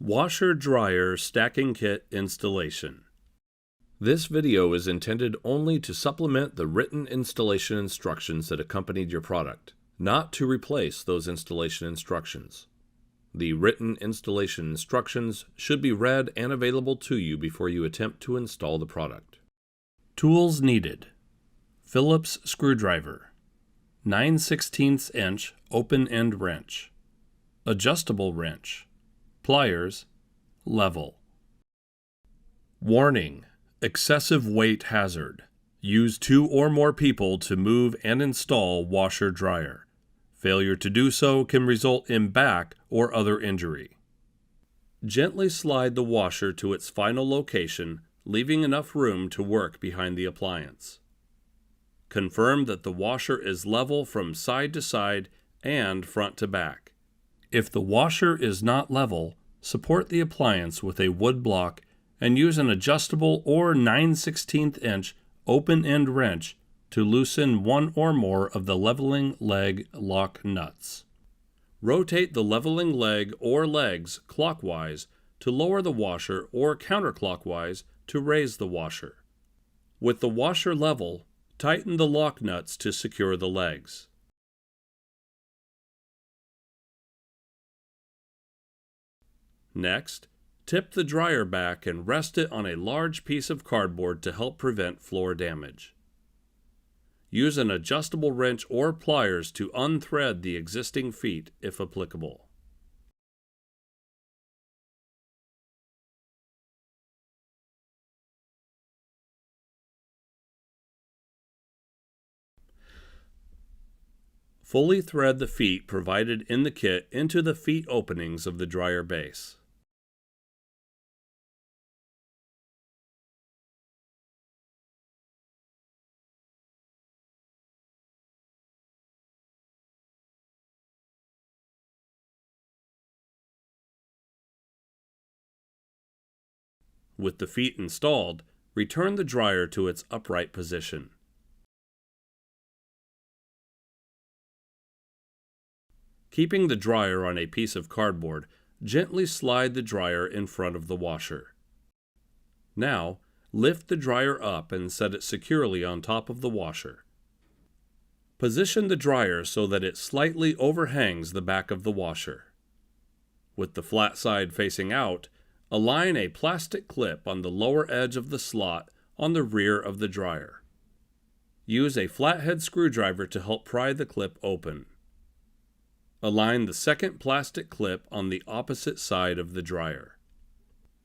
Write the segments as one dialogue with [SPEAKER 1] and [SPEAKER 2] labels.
[SPEAKER 1] Washer-dryer stacking kit installation. This video is intended only to supplement the written installation instructions that accompanied your product, not to replace those installation instructions. The written installation instructions should be read and available to you before you attempt to install the product. Tools needed: Phillips screwdriver, 9/16 inch open-end wrench, adjustable wrench, pliers, level. Warning: excessive weight hazard. Use 2 or more people to move and install washer-dryer. Failure to do so can result in back or other injury. Gently slide the washer to its final location, leaving enough room to work behind the appliance. Confirm that the washer is level from side to side and front to back. If the washer is not level, support the appliance with a wood block and use an adjustable or 9/16 inch open-end wrench to loosen 1 or more of the leveling leg lock nuts. Rotate the leveling leg or legs clockwise to lower the washer or counterclockwise to raise the washer. With the washer level, tighten the lock nuts to secure the legs. Next, tip the dryer back and rest it on a large piece of cardboard to help prevent floor damage. Use an adjustable wrench or pliers to unthread the existing feet if applicable. Fully thread the feet provided in the kit into the feet openings of the dryer base. With the feet installed, return the dryer to its upright position. Keeping the dryer on a piece of cardboard, gently slide the dryer in front of the washer. Now, lift the dryer up and set it securely on top of the washer. Position the dryer so that it slightly overhangs the back of the washer. With the flat side facing out, align a plastic clip on the lower edge of the slot on the rear of the dryer. Use a flathead screwdriver to help pry the clip open. Align the second plastic clip on the opposite side of the dryer.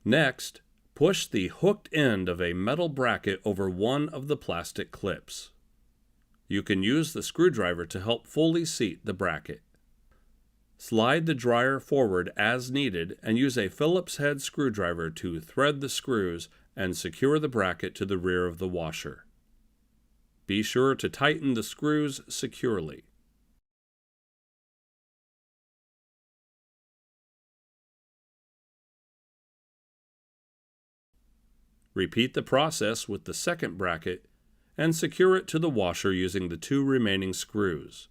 [SPEAKER 1] Next, push the hooked end of a metal bracket over one of the plastic clips. You can use the screwdriver to help fully seat the bracket. Slide the dryer forward as needed and use a Phillips head screwdriver to thread the screws and secure the bracket to the rear of the washer. Be sure to tighten the screws securely. Repeat the process with the second bracket and secure it to the washer using the 2 remaining screws.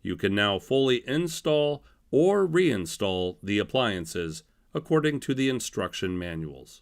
[SPEAKER 1] You can now fully install or reinstall the appliances according to the instruction manuals.